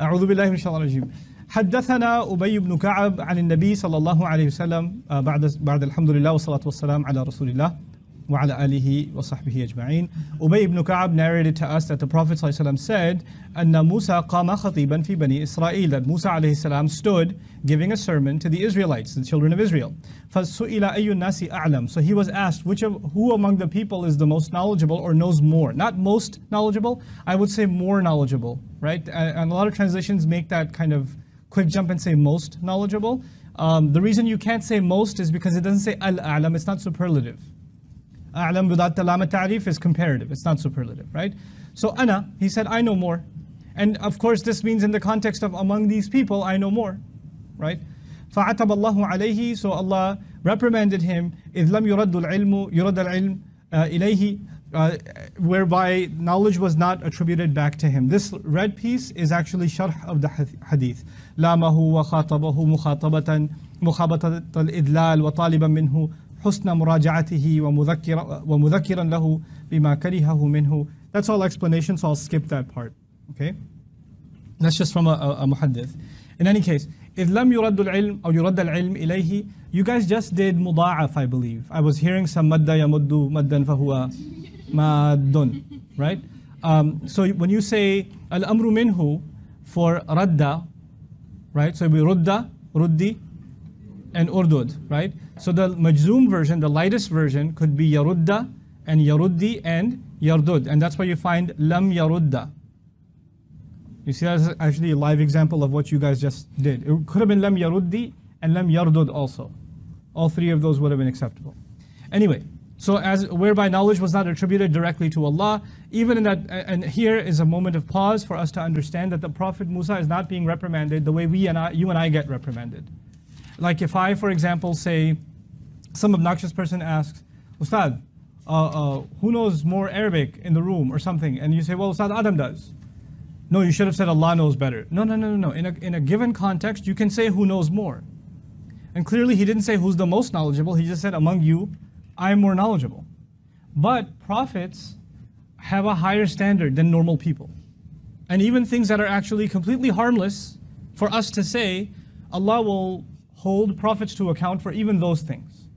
أعوذ بالله من الشيطان الرجيم. حدثنا أبي بن كعب عن النبي صلى الله عليه وسلم بعد الحمد لله والصلاة والسلام على رسول الله وعلى آله وصحبه أجمعين. Ubay ibn Ka'ab narrated to us that the Prophet ﷺ said, أن موسى قام خطيبا في بني إسرائيل, that Musa عليه السلام stood giving a sermon to the Israelites, the children of Israel. فسئل أي الناس أعلم, so he was asked, who among the people is the most knowledgeable or knows more? Not most knowledgeable, I would say more knowledgeable, right? And a lot of translations make that kind of quick jump and say most knowledgeable. The reason you can't say most is because it doesn't say al-a'lam, it's not superlative. A'lam without the lam ta'rif is comparative, it's not superlative, right? So ana, he said, I know more. And of course this means in the context of among these people, I know more, right? فَعَتَبَ اللَّهُ عَلَيْهِ, so Allah reprimanded him, إِذْ لَمْ يُرَدُّ الْعِلْمُ يُرَدَّ الْعِلْمُ إِلَيْهِ, whereby knowledge was not attributed back to him. This red piece is actually sharh of the hadith. لَامَهُ وَخَاطَبَهُ مُخَاطَبَةً الْإِدْلَالِ وَطَالِبًا مِنْهُ حسن مراجعته ومذكرا له بما كرهه منه. That's all explanation, so I'll skip that part. Okay, that's just from a muhaddith. In any case, إذ لم يرد العلم أو يرد العلم إليه, you guys just did مضاعف, I believe. I was hearing some مد يمد مدا فهو ماد, right? So when you say الأمر منه for radda, right? So we rudda, ruddi, and urdud, right? So the majzoom version, the lightest version, could be yarudda and yaruddi and yardud. And that's why you find lam yarudda. You see, that's actually a live example of what you guys just did. It could have been lam yaruddi and lam yardud also. All three of those would have been acceptable. Anyway, so as whereby knowledge was not attributed directly to Allah, even in that, and here is a moment of pause for us to understand that the Prophet Musa is not being reprimanded the way you and I get reprimanded. Like if I, for example, say, some obnoxious person asks, Ustad, who knows more Arabic in the room or something? And you say, well, Ustad, Adam does. No, you should have said Allah knows better. No. In a given context, you can say who knows more. And clearly he didn't say who's the most knowledgeable. He just said among you, I'm more knowledgeable. But prophets have a higher standard than normal people. And even things that are actually completely harmless, for us to say, Allah will hold prophets to account for even those things.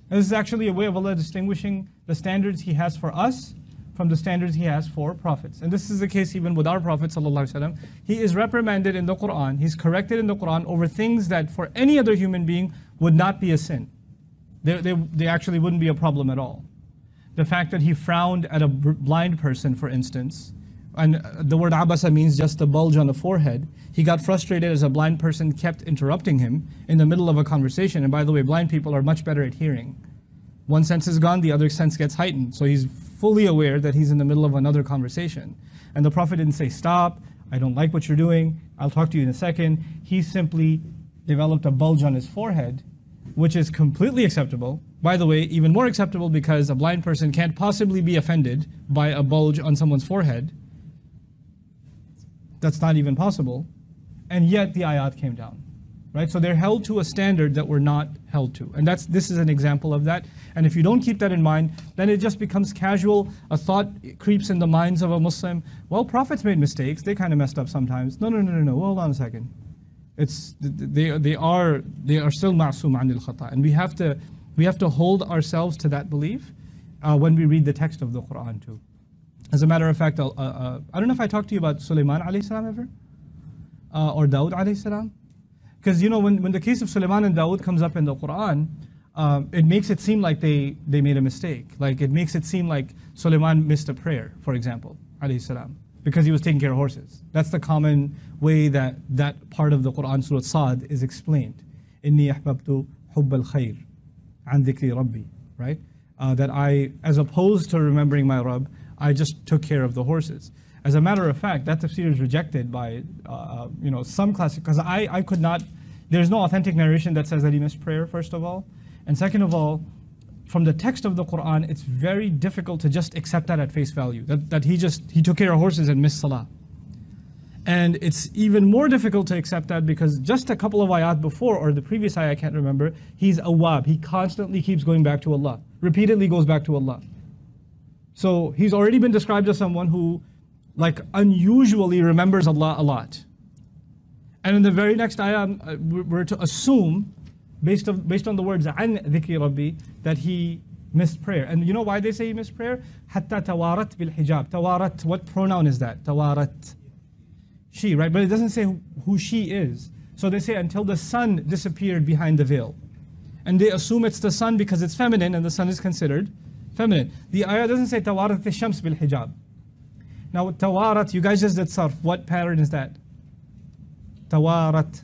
And this is actually a way of Allah distinguishing the standards He has for us from the standards He has for prophets. And this is the case even with our Prophet ﷺ. He is reprimanded in the Quran, he's corrected in the Quran over things that for any other human being would not be a sin. They actually wouldn't be a problem at all. The fact that he frowned at a blind person, for instance, and the word abasa means just a bulge on the forehead. He got frustrated as a blind person kept interrupting him in the middle of a conversation. And by the way, blind people are much better at hearing. One sense is gone, the other sense gets heightened. So he's fully aware that he's in the middle of another conversation. And the Prophet didn't say, stop, I don't like what you're doing, I'll talk to you in a second. He simply developed a bulge on his forehead, which is completely acceptable. By the way, even more acceptable because a blind person can't possibly be offended by a bulge on someone's forehead. That's not even possible. And yet the ayat came down, right? So they're held to a standard that we're not held to. And this is an example of that. And if you don't keep that in mind, then it just becomes casual. A thought creeps in the minds of a Muslim. Well, prophets made mistakes. They kind of messed up sometimes. No. Hold on a second. They are still ma'soom anil khata. And we have to hold ourselves to that belief when we read the text of the Quran too. As a matter of fact, I don't know if I talked to you about Sulaiman alayhi salam ever? Or Dawood alayhi salam? Because you know, when the case of Sulaiman and Dawood comes up in the Quran, it makes it seem like they made a mistake. Like it makes it seem like Sulaiman missed a prayer, for example, alayhi salam, because he was taking care of horses. That's the common way that part of the Quran, Surah Sad, is explained. Inni ahbabtu hubb al-khayr an dhikri rabbi, right? That I, as opposed to remembering my Rabb, I just took care of the horses. As a matter of fact, that tafsir is rejected by some classic, because I could not, there's no authentic narration that says that he missed prayer, first of all. And second of all, from the text of the Quran, it's very difficult to just accept that at face value, that he took care of horses and missed salah. And it's even more difficult to accept that because just a couple of ayat before, or the previous ayat, I can't remember, he's awwab. He constantly keeps going back to Allah, repeatedly goes back to Allah. So he's already been described as someone who, like, unusually remembers Allah a lot. And in the very next ayah, we're to assume, based on the words عن ذكر ربي, that he missed prayer. And you know why they say he missed prayer? حتى توارت بالحجاب. توارت, what pronoun is that? توارت. She, right? But it doesn't say who she is. So they say until the sun disappeared behind the veil. And they assume it's the sun because it's feminine and the sun is considered feminine. The ayah doesn't say tawarat al-shams bil hijab. Now tawarat, you guys just did sarf. What pattern is that? Tawarat.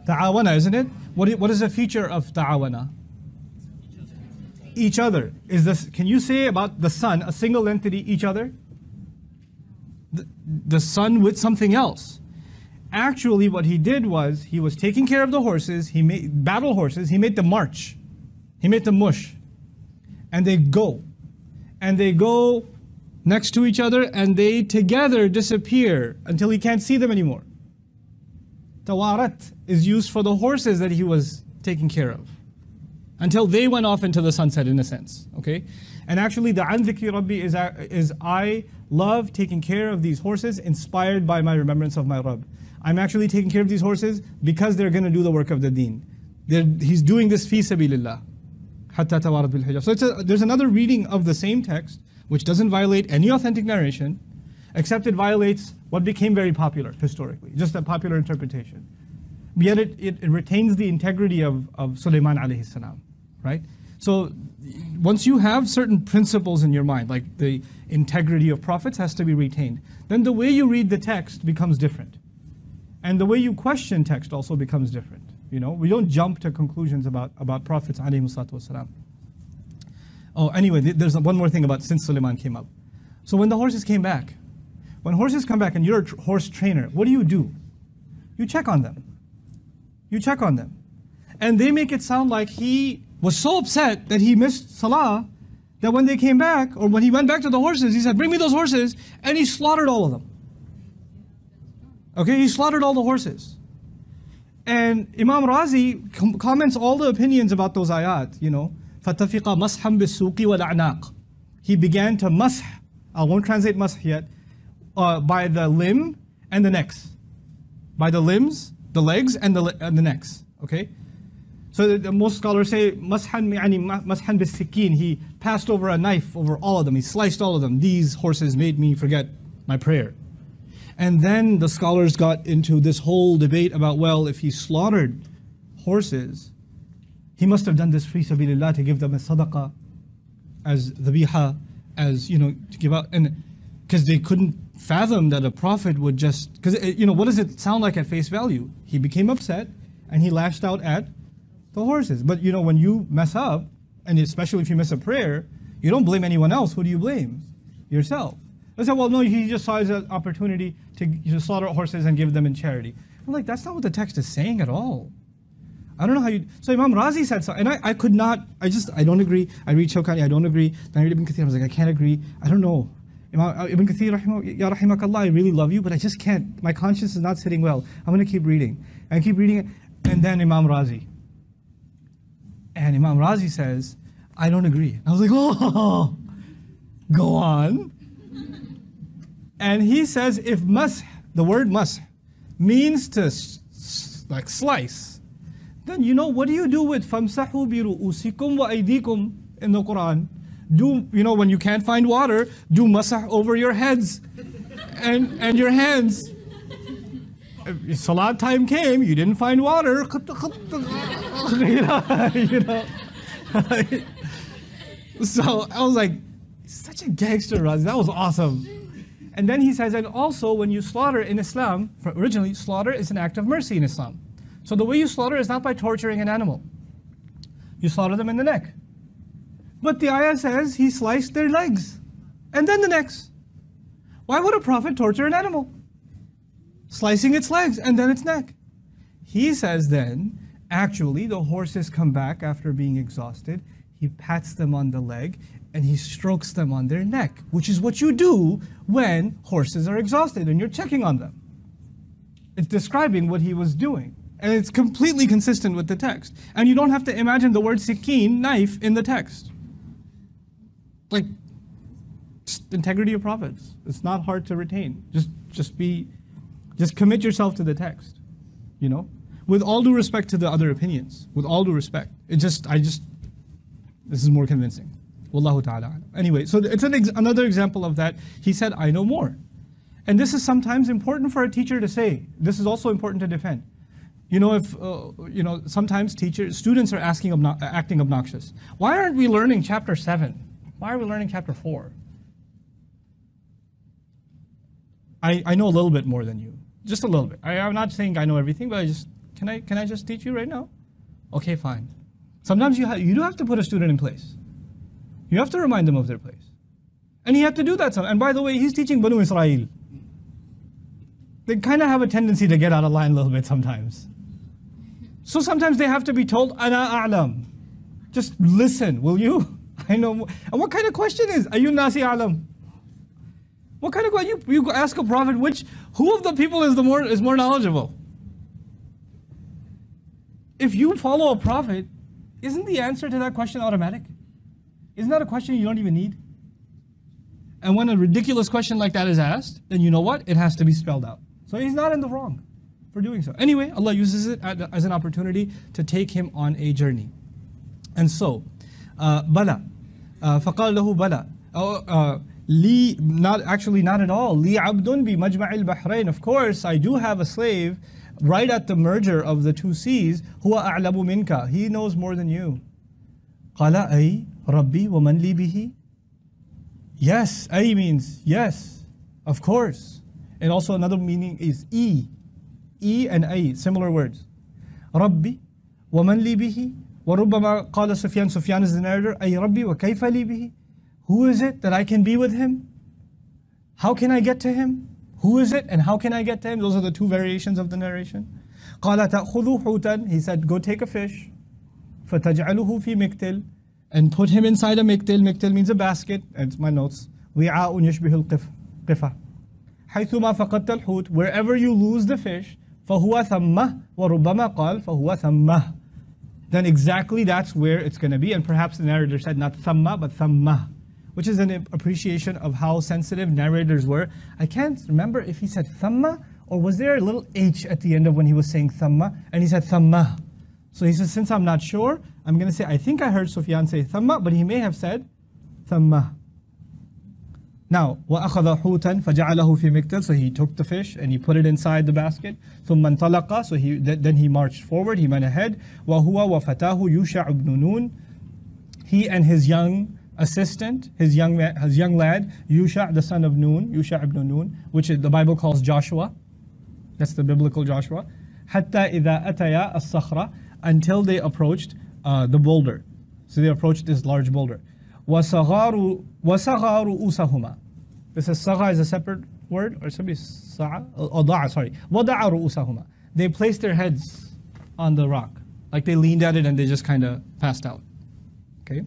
Ta'awana, isn't it? What is the feature of ta'awana? Each other. Is this? Can you say about the sun, a single entity, each other? The sun with something else. Actually, what he did was, he was taking care of the horses, he made battle horses, he made them march. He made them mush. And they go. And they go next to each other, and they together disappear until he can't see them anymore. Tawarat is used for the horses that he was taking care of, until they went off into the sunset, in a sense. Okay? And actually, the an dhikri rabbi is I love taking care of these horses, inspired by my remembrance of my Rabb. I'm actually taking care of these horses because they're going to do the work of the deen. He's doing this fi sabilillah. Hatta tawarat bil hijab. So there's another reading of the same text, which doesn't violate any authentic narration, except it violates what became very popular historically, just a popular interpretation. Yet it retains the integrity of Sulaiman alayhi salam, right? So once you have certain principles in your mind, like the integrity of prophets has to be retained, then the way you read the text becomes different. And the way you question text also becomes different. You know, we don't jump to conclusions about prophets alayhi salatu wasalam. Oh, anyway, there's one more thing about since Sulaiman came up. So when the horses came back, when horses come back and you're a horse trainer, what do? You check on them. You check on them. And they make it sound like he was so upset that he missed Salah, that when they came back, or when he went back to the horses, he said, bring me those horses, and he slaughtered all of them. Okay, he slaughtered all the horses. And Imam Razi comments all the opinions about those ayat, you know. فَتَفِقَ مَسْحًا بِالسُّوقِ وَالْأَعْنَاقِ. He began to mash, I won't translate mash yet, by the limb and the necks. By the limbs, the legs, and the necks, okay? So most scholars say, مَسْحًا مَسْحًا بِالسِّكِّين. He passed over a knife over all of them, he sliced all of them. These horses made me forget my prayer. And then the scholars got into this whole debate about, well, if he slaughtered horses, he must have done this fi sabilillah, to give them as sadaqah, as dhabiha, as, you know, to give out. And because they couldn't fathom that a prophet would just, because, you know, what does it sound like at face value? He became upset and he lashed out at the horses. But, you know, when you mess up, and especially if you miss a prayer, you don't blame anyone else. Who do you blame? Yourself. They said, well, no, he just saw his opportunity to slaughter horses and give them in charity. I'm like, that's not what the text is saying at all. I don't know how you... So Imam Razi said so, and I could not, I don't agree. I read Shawkani, I don't agree. Then I read Ibn Kathir, I was like, I can't agree. I don't know. Ibn Kathir, ya rahimakallah, I really love you, but I just can't. My conscience is not sitting well. I'm going to keep reading. And I keep reading it. And then Imam Razi. And Imam Razi says, I don't agree. I was like, oh, go on. And he says, if mash, the word mash, means to like slice, then you know, what do you do with فَامْسَحُوا بِرُؤُوسِكُمْ وَأَيْدِيكُمْ in the Quran? Do, you know, when you can't find water, do masah over your heads and your hands. If Salat time came, you didn't find water, you know. So I was like, such a gangster, Razi. That was awesome. And then he says, and also when you slaughter in Islam, originally slaughter is an act of mercy in Islam. So the way you slaughter is not by torturing an animal. You slaughter them in the neck. But the ayah says he sliced their legs and then the necks. Why would a prophet torture an animal? Slicing its legs and then its neck. He says then, actually the horses come back after being exhausted. He pats them on the leg and he strokes them on their neck, which is what you do when horses are exhausted and you're checking on them. It's describing what he was doing. And it's completely consistent with the text. And you don't have to imagine the word sikeen, knife, in the text. Like, integrity of prophets. It's not hard to retain. Just be Just commit yourself to the text, you know? With all due respect to the other opinions, with all due respect. This is more convincing. Wallahu ta'ala. Anyway, so it's another example of that. He said, I know more. And this is sometimes important for a teacher to say. This is also important to defend. You know, if, sometimes students are acting obnoxious. Why aren't we learning chapter 7? Why are we learning chapter 4? I know a little bit more than you. Just a little bit. I'm not saying I know everything, but can I just teach you right now? Okay, fine. Sometimes you do have to put a student in place. You have to remind them of their place. And you have to do that. And by the way, he's teaching Banu Israel. They kind of have a tendency to get out of line a little bit sometimes. So sometimes they have to be told, Ana a'lam. Just listen, will you? I know. And what kind of question is, Ayun nasi a'lam? What kind of question? You ask a prophet, who of the people is more knowledgeable? If you follow a prophet, isn't the answer to that question automatic? Isn't that a question you don't even need? And when a ridiculous question like that is asked, then you know what? It has to be spelled out. So he's not in the wrong for doing so. Anyway, Allah uses it as an opportunity to take him on a journey. And so, bala. فَقَالَ لَهُ bala. Not at all. Li abdun bi majma'il bahrain. Of course, I do have a slave right at the merger of the two seas. Huwa a'lamu minka. He knows more than you. Qala ay rabbi wa man li bihi. Yes, ay means yes, of course. And also another meaning is e. E and ay, similar words. Rabbi wa man li bihi. Wa rubbama qala Sufyan. Sufyan is the narrator. Ay rabbi wa kayfa li bihi. Who is it that I can be with him? How can I get to him? Who is it and how can I get to him? Those are the two variations of the narration. قَالَ تَأْخُذُوا حُوتًا. He said, go take a fish. فَتَجْعَلُهُ فِي مِكْتِلٍ. And put him inside a miktil. Miktil means a basket. It's my notes. وِعَاءٌ يَشْبِهُ الْقِفَةِ. حَيْثُمَا فَقَدْتَ الْحُوتِ. Wherever you lose the fish, فَهُوَ ثَمَّهِ. وَرُبَّمَا قَالَ فَهُوَ ثَمَّهِ. Then exactly that's where it's going to be. And perhaps the narrator said not thamma, but thammah, which is an appreciation of how sensitive narrators were. I can't remember if he said thamma or was there a little H at the end of when he was saying thamma, and he said thamma. So he says, since I'm not sure, I'm going to say, I think I heard Sufyan say thamma, but he may have said thamma. Now, وَأَخَذَ حُوتًا فَجَعَلَهُ فِي مِكْتَلٍ. So he took the fish and he put it inside the basket. ثُمَّ انطَلَقَ. So then he marched forward, he went ahead. وَهُوَ وَفَتَاهُ يُوشَعُ بْنُ نُونٍ. He and his young assistant, his young lad, Yusha, the son of Nun, Yusha ibn Nun, which the Bible calls Joshua. That's the biblical Joshua. حَتَّى إِذَا أَتَيَا الصَّخْرَةَ. Until they approached the boulder. So they approached this large boulder. وَصَغَارُ رُؤُوسَهُمَا. This is saga is a separate word, or should be sa'a? Sorry. وَضَعَ رُؤُوسَهُمَا. They placed their heads on the rock. Like they leaned at it and they just kind of passed out. Okay?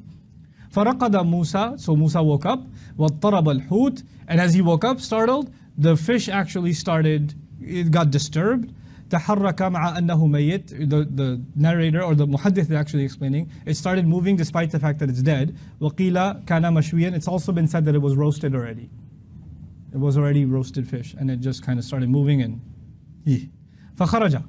فَرَقَدَ مُوسَى. So Musa woke up. وَاضْطَرَبَ الْحُوتِ. And as he woke up, startled, the fish actually it got disturbed. تَحَرَّكَ مَعَ أَنَّهُ مَيِّتٌ. The narrator or the muhaddith is actually explaining, it started moving despite the fact that it's dead. وَقِيلَ كَانَ مَشْوِيًا. It's also been said that it was roasted already. It was already roasted fish and it just kind of started moving and فَخَرَجَ.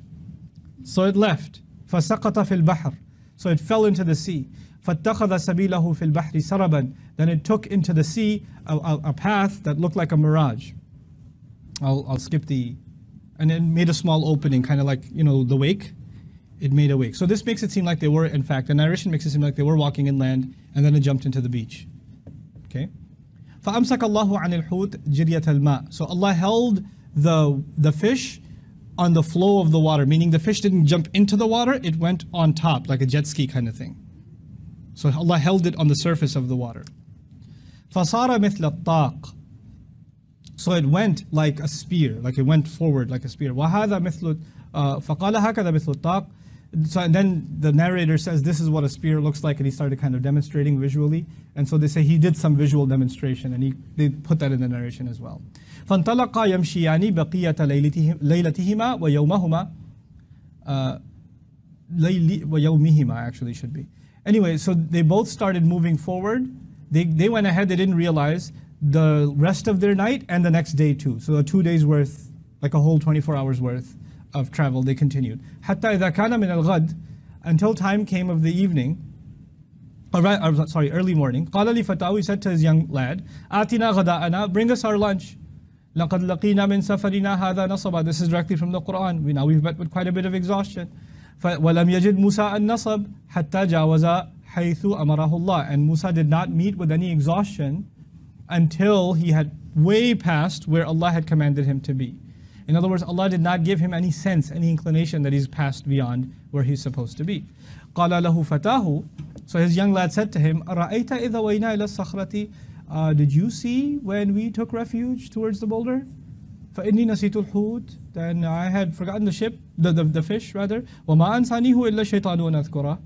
So it left. فَسَقَطَ فِي الْبَحْرِ. So it fell into the sea. فَاتَّخَذَ سَبِيلَهُ فِي الْبَحْرِ سَرَبًا. Then it took into the sea a path that looked like a mirage. I'll skip and it made a small opening, kind of like, the wake. It made a wake. So this makes it seem like they were, in fact, the narration makes it seem like they were walking inland and then it jumped into the beach. Okay? فَأَمْسَكَ اللَّهُ عَنِ الْحُوتِ جِرْيَةَ الْمَاءِ. So Allah held the fish on the flow of the water, meaning the fish didn't jump into the water, it went on top, like a jet ski kind of thing. So Allah held it on the surface of the water. فَصَارَ مِثْلَ الطَّاقِ. So it went like a spear, like it went forward like a spear. وَهَذَا مِثْلُ فَقَالَ هَكَذَا مِثْلُ الطَّاقِ. So and then the narrator says this is what a spear looks like, and he started kind of demonstrating visually. And so they say he did some visual demonstration, and they put that in the narration as well. فَانْطَلَقَا يَمْشِيَانِ بَقِيَّةَ لَيْلَتِهِمَا وَيَوْمِهِمَا actually should be. Anyway, so they both started moving forward. They went ahead, they didn't realize the rest of their night and the next day too. So 2 days worth like a whole 24 hours worth of travel. They continued. حتى إذا كان من الغد, until time came of the evening, early morning. قال لفتاه, he said to his young lad, آتنا غداءنا, bring us our lunch. لقد لقينا من سفرنا هذا نصبا. This is directly from the Quran. We've met with quite a bit of exhaustion. ولم يجد موسى النصب حتى جاوز حيث أمره الله. And Musa did not meet with any exhaustion until he had way past where Allah had commanded him to be. In other words, Allah did not give him any sense, any inclination that he's passed beyond where he's supposed to be. قال له فتاه, so his young lad said to him, أرأيت إذا وينا إلى الصخرة, did you see when we took refuge towards the boulder? فإني نسيت الحوت, then I had forgotten the fish rather. وما أنسانيه إلا الشيطان أن أذكره,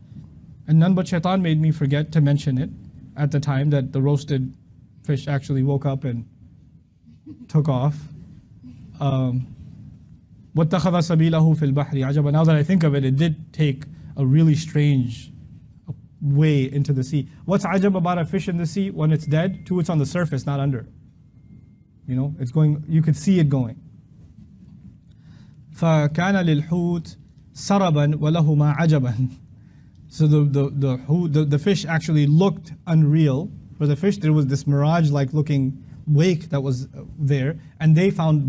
and none but shaitan made me forget to mention it at the time that the roasted fish actually woke up and took off. وَاتَّخَذَ سَبِيلَهُ فِي الْبَحْرِ عَجَبًا. Now that I think of it, it did take a really strange way into the sea. What's ajab about a fish in the sea? When it's dead, two, it's on the surface, not under. You know, it's going, you could see it going. فَكَانَ لِلْحُوتِ سَرَبًا وَلَهُمَا عَجَبًا. So the fish actually looked unreal. For the fish, there was this mirage-like looking wake that was there, and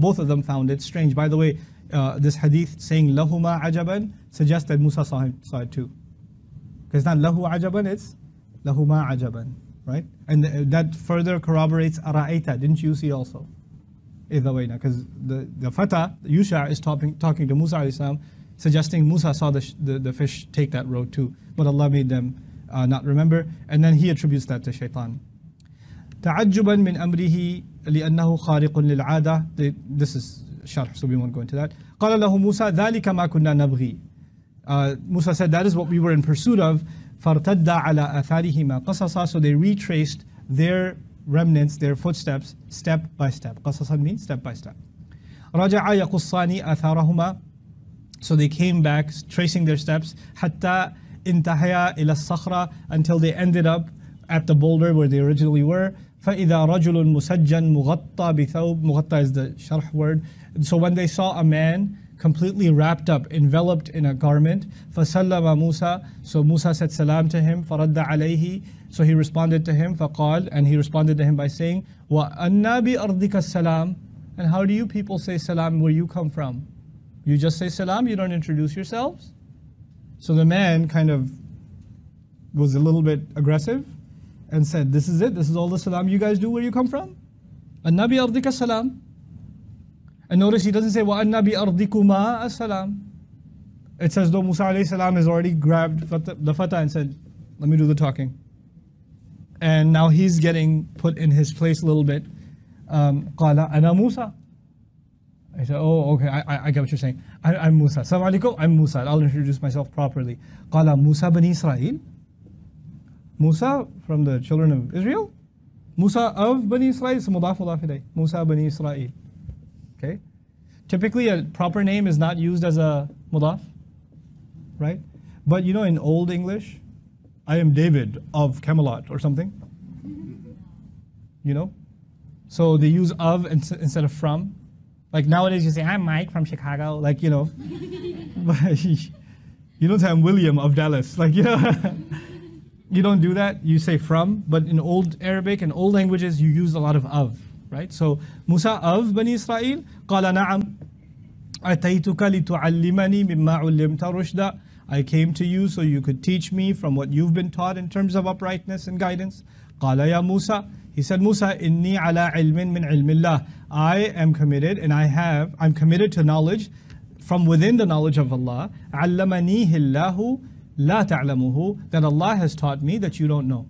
both of them found it strange. By the way, this hadith saying lahuma ajaban suggests that Musa saw it too. Because it's not lahu ajaban, it's lahuma ajaban, right? And that further corroborates ara'aita, didn't you see also? Because the Fata, Yusha, is talking to Musa alayhi salam, suggesting Musa saw the fish take that road too. But Allah made them not remember, and then he attributes that to shaitan. تعجبا من أمره لأنه خارق للعادة. This is sharh, so we won't go into that. قال له موسى ذلك ما كنا نبغي. Musa said, that is what we were in pursuit of. فارتد على آثارهما قصصا. So they retraced their remnants, their footsteps, step by step. قصصا means step by step. رجع يقصان آثارهما. So they came back, tracing their steps. حتى انتهيا إلى الصخرة, until they ended up at the boulder where they originally were. فَإِذَا رَجُلٌ مُسَجًّا مُغَطَّى بِثَوْبٍ. Mughatta is the sharh word. So when they saw a man completely wrapped up, enveloped in a garment, فَسَلَّمَ مُوسَى. So Musa said salam to him. فَرَدَّ عَلَيْهِ. So he responded to him. فَقَالَ. And he responded to him by saying, وَأَنَّا بِأَرْضِكَ السَّلَامِ. And how do you people say salam where you come from? You just say salam, you don't introduce yourselves? So the man kind of was a little bit aggressive and said, this is it, this is all the salam you guys do where you come from? Anna bi ardika salam. And notice he doesn't say, wa anna bi ardikuma as-salam. It says, though Musa alayhi salam has already grabbed the Fata and said, let me do the talking. And now he's getting put in his place a little bit. Qala ana Musa. I said, oh, okay, I get what you're saying. I'm Musa. Assalamu alaikum, I'm Musa. I'll introduce myself properly. Qala Musa bani Israel. Musa from the children of Israel? Musa of Bani Israel is mudaf ilayh. Musa bani Israel. Okay? Typically a proper name is not used as a mudaf, right? But you know, in Old English, I am David of Camelot or something. You know? So they use of instead of from. Like nowadays you say, I'm Mike from Chicago, like, you know. But you don't say I'm William of Dallas, like, you know. You don't do that, you say from, but in Old Arabic and old languages you use a lot of, right? So Musa of Bani Israel, قال نعم أتيتك لتعلمني مما علمت رشدا. I came to you so you could teach me from what you've been taught in terms of uprightness and guidance. قال يا موسى. He said, Musa, إني على علم من علم الله. I am committed and I'm committed to knowledge from within the knowledge of Allah. علمنيه الله لا تعلمه, that Allah has taught me that you don't know.